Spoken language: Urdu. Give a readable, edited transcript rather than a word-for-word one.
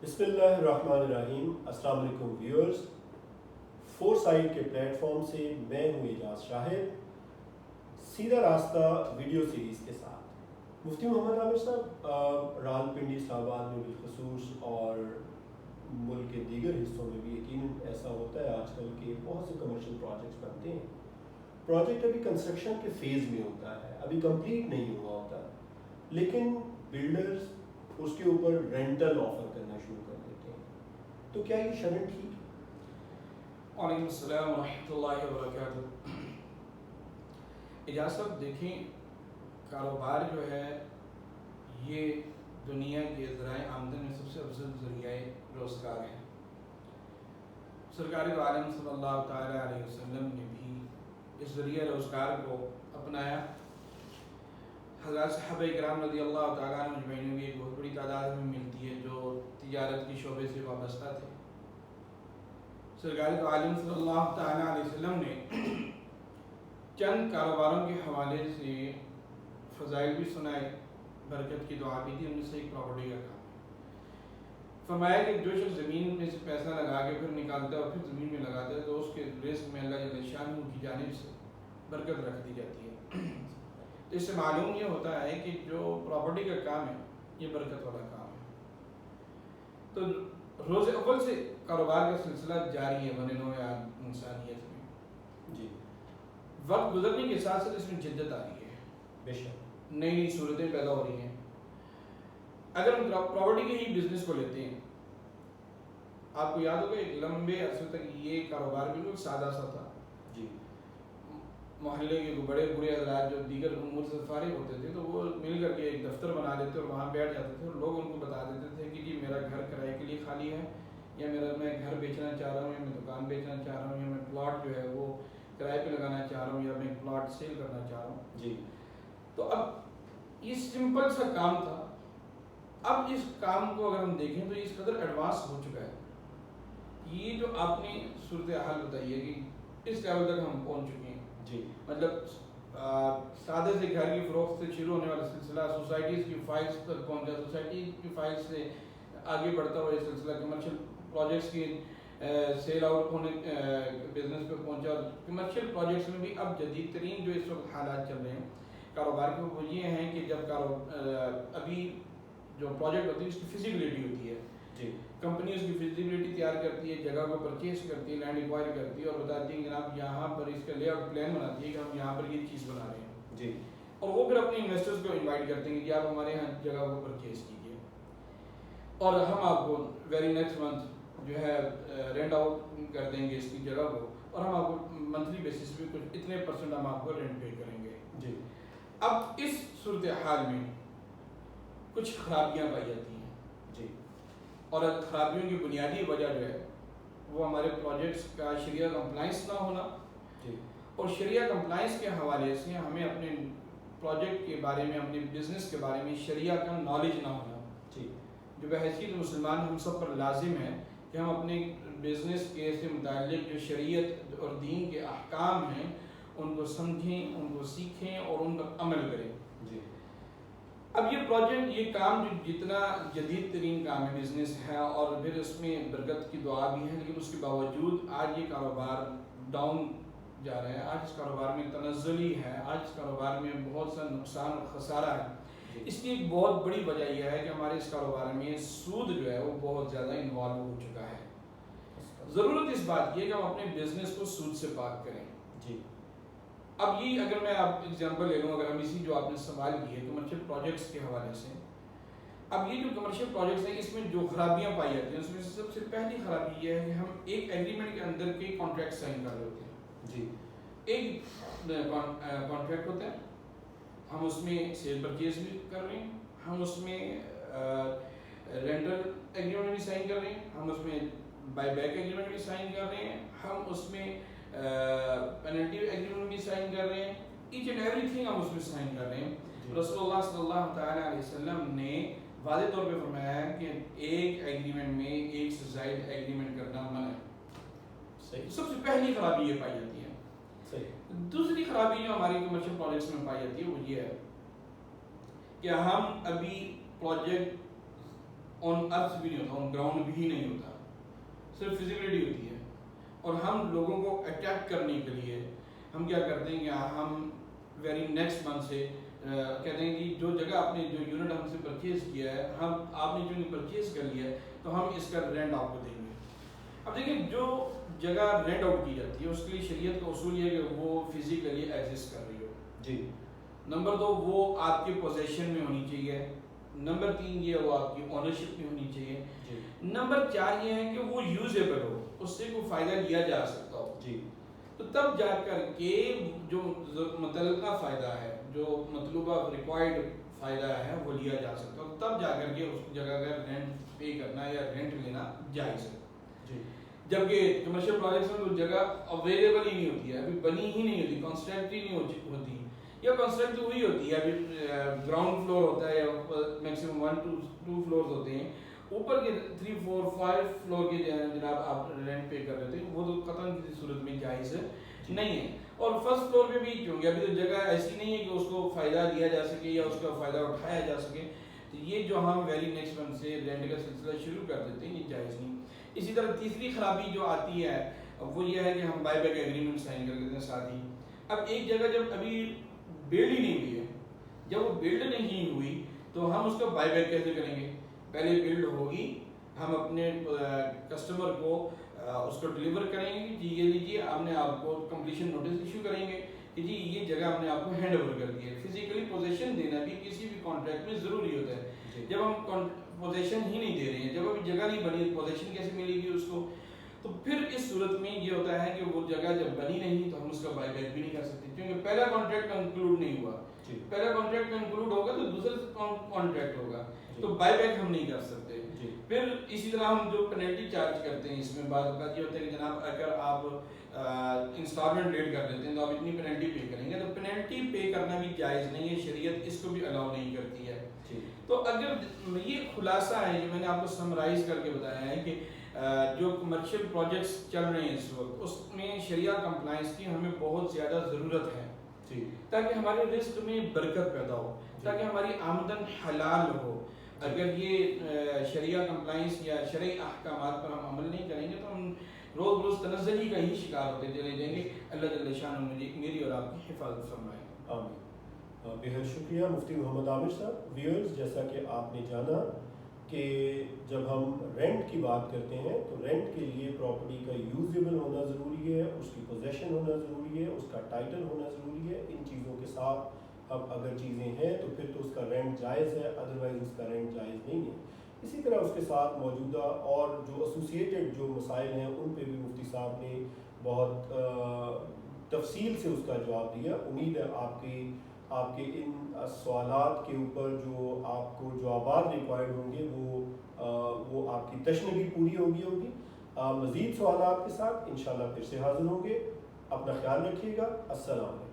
بسم اللہ الرحمن الرحیم. السلام علیکم ویورز. فور سائٹ کے پلیٹ فارم سے میں ہوں اعجاز شاہد, سیدھا راستہ ویڈیو سیریز کے ساتھ. مفتی محمد عامر صاحب, راولپنڈی اسلام آباد میں بالخصوص اور ملک کے دیگر حصوں میں بھی یقیناً ایسا ہوتا ہے آج کل کہ بہت سے کمرشل پروجیکٹس بنتے ہیں. پروجیکٹ ابھی کنسٹرکشن کے فیز میں ہوتا ہے, ابھی کمپلیٹ نہیں ہوا ہوتا, لیکن بلڈرز اس کے اوپر رینٹل آفر کرنا شروع کر دیتے ہیں. تو کیا یہ شرح ٹھیک ہے؟ وعلیکم السلام ورحمۃ اللہ وبرکاتہ. اجازت صاحب دیکھیں, کاروبار جو ہے یہ دنیا کے ذرائع آمدن میں سب سے افضل ذریعہ روزگار ہے. سرکار دو عالم صلی اللہ تعالیٰ علیہ وسلم نے بھی اس ذریعہ روزگار کو اپنایا. حضرات صحابہ کرام رضی اللہ تعالیٰ عنہ اجمعین میں ایک بہت بڑی تعداد میں ملتی ہے جو تجارت کی شعبے سے وابستہ تھے. سرکار دو عالم صلی اللہ تعالیٰ علیہ وسلم نے چند کاروباروں کے حوالے سے فضائل بھی سنائے, برکت کی دعا بھی دی. ان میں سے ایک پراپرٹی کا کام ہے. فرمایا کہ جو شخص زمین میں سے پیسہ لگا کے پھر نکالتا ہے اور پھر زمین میں لگاتا ہے تو اس کے رزق میں اللہ جل شانہ کی جانب سے برکت رکھ دی جاتی ہے. تو اس سے معلوم یہ ہوتا ہے کہ جو پراپرٹی کا کام ہے یہ برکت والا کام ہے. تو روز اول سے کاروبار کا سلسلہ جاری ہے بنو انسانیت میں. جی, وقت گزرنے کے ساتھ ساتھ اس میں جدت آ رہی ہے, بے شک. نئی نئی صورتیں پیدا ہو رہی ہیں. اگر ہم پراپرٹی کے ہی بزنس کو لیتے ہیں, آپ کو یاد ہوگا ایک لمبے عرصے تک یہ کاروبار بالکل سادہ سا تھا. جی, محلے کے بڑے بڑے حضرات جو دیگر امور سے فارغ ہوتے تھے تو وہ مل کر کے ایک دفتر بنا لیتے اور وہاں بیٹھ جاتے تھے اور لوگ ان کو بتا دیتے تھے کہ جی میرا گھر کرائے کے لیے خالی ہے, یا میں گھر بیچنا چاہ رہا ہوں, یا میں دکان بیچنا چاہ رہا ہوں, یا میں پلاٹ جو ہے وہ کرائے پہ لگانا چاہ رہا ہوں, یا میں پلاٹ سیل کرنا چاہ رہا ہوں. جی, تو اب یہ سمپل سا کام تھا. اب اس کام کو اگر ہم دیکھیں تو اس قدر ایڈوانس ہو چکا ہے. یہ جو آپ نے صورتحال بتائی ہے کہ اس لیول تک ہم پہنچ چکے ہیں. جی, مطلب سادے سے گھر کی فروخت سے شروع ہونے والا سلسلہ سوسائٹیز کی فائلز تک پہنچا, سوسائٹی کی فائلز سے آگے بڑھتا ہوا یہ سلسلہ کمرشل پروجیکٹس کی سیل آؤٹ ہونے بزنس پہ پہنچا. اور کمرشل پروجیکٹس میں بھی اب جدید ترین جو اس وقت حالات چل رہے ہیں کاروبار کے وہ یہ ہیں کہ جب ابھی جو پروجیکٹ ہوتی ہے اس کی فیزیبلٹی ہوتی ہے. جی, کمپنی اس کی فیزیبلٹی تیار کرتی ہے, جگہ کو پرچیز کرتی ہے, لینڈ ایکوائر کرتی ہے اور بتاتی ہے کہ جناب یہاں پر اس کا لے آؤٹ پلان بناتی ہے کہ ہم یہاں پر یہ چیز بنا رہے ہیں. جی, اور وہ پھر اپنے انویسٹرز کو انوائٹ کرتے ہیں کہ آپ ہمارے یہاں جگہ کو پرچیز کیجیے اور ہم آپ کو ویری نیکسٹ منتھ جو ہے رینٹ آؤٹ کر دیں گے اس کی جگہ کو, اور ہم آپ کو منتھلی بیسس پہ کچھ اتنے پرسنٹ ہم آپ کو رینٹ پے کریں گے. جی, اب اس صورتحال میں کچھ خرابیاں پائی جاتی ہیں. جی, اور خرابیوں کی بنیادی وجہ جو ہے وہ ہمارے پروجیکٹس کا شریعہ کمپلائنس نہ ہونا. جی, اور شریعہ کمپلائنس کے حوالے سے ہمیں اپنے پروجیکٹ کے بارے میں, اپنے بزنس کے بارے میں شریعہ کا نالج نہ ہونا. جی, جو بحیثیت مسلمان ہم سب پر لازم ہے کہ ہم اپنے بزنس کے سے متعلق جو شریعت اور دین کے احکام ہیں ان کو سمجھیں, ان کو سیکھیں اور ان پر عمل کریں. جی, اب یہ پروجیکٹ, یہ کام جو جتنا جدید ترین کام ہے بزنس ہے اور پھر اس میں برکت کی دعا بھی ہے, لیکن اس کے باوجود آج یہ کاروبار ڈاؤن جا رہا ہے. آج اس کاروبار میں تنزلی ہے, آج اس کاروبار میں بہت سا نقصان اور خسارہ ہے. اس کی ایک بہت بڑی وجہ یہ ہے کہ ہمارے اس کاروبار میں سود جو ہے وہ بہت زیادہ انوالو ہو چکا ہے. ضرورت اس بات کی ہے کہ ہم اپنے بزنس کو سود سے پاک کریں. جی, اب یہ اگر میں آپ ایگزامپل لے لوں, اگر ہم اسی جو آپ نے سوال کی ہے کمرشل پروجیکٹس کے حوالے سے, اب یہ جو کمرشل پروجیکٹس ہیں اس میں جو خرابیاں پائی جاتی ہیں اس میں سے سب سے پہلی خرابی یہ ہے کہ ہم ایک ایگریمنٹ کے اندر کے کانٹریکٹ سائن کر رہے ہوتے ہیں. جی, ایک کانٹریکٹ ہوتا ہے, ہم اس میں سیل پرچیز بھی کر رہے ہیں, ہم اس میں رینٹل ایگریمنٹ بھی سائن کر رہے ہیں, ہم اس میں بائی بیک ایگریمنٹ بھی سائن کر رہے ہیں, ہم اس میں پینلٹی ایگریمنٹ بھی سائن کر رہے ہیں. ایچ اینڈ ایوری تھنگ ہم اس میں سائن کر رہے ہیں. رسول اللہ صلی اللہ تعالیٰ علیہ وسلم نے واضح طور پہ فرمایا ہے کہ ایک ایگریمنٹ میں ایک سے زائد ایگریمنٹ کرنا منع ہے. صحیح. سب سے پہلی خرابی یہ پائی جاتی ہے. صحیح. دوسری خرابی جو ہماری کمرشل پروجیکٹس میں پائی جاتی ہے وہ یہ ہے کہ ہم ابھی پروجیکٹ آن ارتھ بھی نہیں ہوتا, آن گراؤنڈ بھی نہیں ہوتا, صرف فزیکلٹی ہوتی ہے. اور ہم لوگوں کو اٹریکٹ کرنے کے لیے ہم کیا کرتے ہیں کہ ہم ویری نیکسٹ منتھ سے کہتے ہیں کہ جو جگہ آپ نے جو یونٹ ہم سے پرچیز کیا ہے, آپ نے چونکہ پرچیز کر لیا ہے تو ہم اس کا رینٹ آپ کو دیں گے. اب دیکھیں جو جگہ رینٹ آؤٹ کی جاتی ہے اس کے لیے شریعت کا اصول یہ ہے کہ وہ فزیکلی ایگزسٹ کر رہی ہو. جی. نمبر 2 وہ آپ کے پوزیشن میں ہونی چاہیے. نمبر 3 یہ وہ آپ کی اونرشپ میں ہونی چاہیے. نمبر 4 یہ ہے کہ وہ یوزیبل ہو, اس سے کوئی فائدہ لیا جا سکتا ہو. جی. تو تب جا کر کے جو متعلقہ فائدہ ہے, جو مطلوبہ ریکوائرڈ فائدہ ہے وہ لیا جا سکتا ہے, تب جا کر کے اس جگہ کا رینٹ پے کرنا یا رینٹ لینا جائز ہے. جی. جبکہ کمرشل پروجیکٹس میں تو جگہ اویلیبل ہی نہیں ہوتی ہے, ابھی بنی ہی نہیں ہوتی, کنسٹرکٹ ہی نہیں ہوتی, یا کنسٹرکٹ ہوئی ہوتی ہے, ابھی گراؤنڈ فلور ہوتا ہے یا میکسیمم 1 to 2 فلورز ہوتے ہیں, اوپر کے 3 4 5 فلور کے جناب آپ رینٹ پے کر رہے تھے, وہ تو قطعاً کسی صورت میں جائز نہیں ہے. اور فرسٹ فلور پہ بھی کیونکہ ابھی تو جگہ ایسی نہیں ہے کہ اس کو فائدہ لیا جا سکے یا اس کا فائدہ اٹھایا جا سکے, تو یہ جو ہم ویری نیکسٹ منتھ سے رینٹ کا سلسلہ شروع کر دیتے ہیں یہ جائز نہیں. اسی طرح تیسری خرابی جو آتی ہے وہ یہ ہے کہ ہم بائی بیک ایگریمنٹ سائن کر دیتے ہیں ساتھ ہی. اب ایک جگہ جب ابھی بلڈ ہی نہیں ہوئی ہے, جب وہ بلڈ نہیں ہوئی تو ہم اس کا بائی بیک کیسے کریں گے؟ پہلے بلڈ ہوگی, ہم اپنے کسٹمر کو اس کو ڈلیور کریں گے کہ جی یہ لیجیے, ہم نے آپ کو کمپلیشن نوٹس ایشو کریں گے کہ جی یہ جگہ ہم نے آپ کو ہینڈ اوور کر دی ہے. فزیکلی پوزیشن دینا بھی کسی بھی کانٹریکٹ میں ضروری ہوتا ہے. جب ہم پوزیشن ہی نہیں دے رہے ہیں, جب ابھی جگہ نہیں بنی, پوزیشن کیسے ملے گی اس کو؟ تو پھر اس صورت میں یہ ہوتا ہے کہ وہ جگہ جب بنی نہیں تو ہم اس کا بائی بیک بھی نہیں کر سکتے, کیونکہ پہلا کانٹریکٹ کنکلوڈ نہیں ہوا. پہلا کانٹریکٹ کنکلوڈ ہوگا تو دوسرا کانٹریکٹ ہوگا, تو بائی بیک ہم نہیں کر سکتے. پھر اسی طرح ہم جو پینلٹی چارج کرتے ہیں, اس میں بعض اوقات یہ ہوتا ہے کہ جناب اگر آپ انسٹالمنٹ لیٹ کر دیتے ہیں تو آپ اتنی پینلٹی پے کریں گے, تو پینلٹی پے کرنا بھی جائز نہیں ہے, شریعت اس کو بھی الاؤ نہیں کرتی ہے. تو اگر یہ خلاصہ ہے جو میں نے آپ کو سمرائز کر کے بتایا ہے کہ جو کمرشل پروجیکٹس چل رہے ہیں اس وقت, اس میں شریعہ کمپلائنس کی ہمیں بہت زیادہ ضرورت ہے, تاکہ ہمارے رزق میں برکت پیدا ہو, تاکہ ہماری آمدن حلال ہو. اگر یہ شریعہ کمپلائنس یا شرعی احکامات پر ہم عمل نہیں کریں گے تو ہم روز روز تنزلی کا ہی شکار ہوتے چلے جائیں گے. اللہ جل شانہ مجھے میری اور آپ کی حفاظت فرمائے. آمین. بہت شکریہ مفتی محمد عامر صاحب. ویورز, جیسا کہ آپ نے جانا کہ جب ہم رینٹ کی بات کرتے ہیں تو رینٹ کے لیے پراپرٹی کا یوزیبل ہونا ضروری ہے, اس کی پوزیشن ہونا ضروری ہے, اس کا ٹائٹل ہونا ضروری ہے. ان چیزوں کے ساتھ اب اگر چیزیں ہیں تو پھر تو اس کا رینٹ جائز ہے, ادروائز اس کا رینٹ جائز نہیں ہے. اسی طرح اس کے ساتھ موجودہ اور جو ایسوسیٹڈ جو مسائل ہیں ان پہ بھی مفتی صاحب نے بہت تفصیل سے اس کا جواب دیا. امید ہے آپ کے ان سوالات کے اوپر جو آپ کو جوابات ریکوائرڈ ہوں گے وہ آپ کی تشنگی پوری ہوگی. مزید سوالات کے ساتھ انشاءاللہ پھر سے حاضر ہوں گے. اپنا خیال رکھیے گا. السلام علیکم.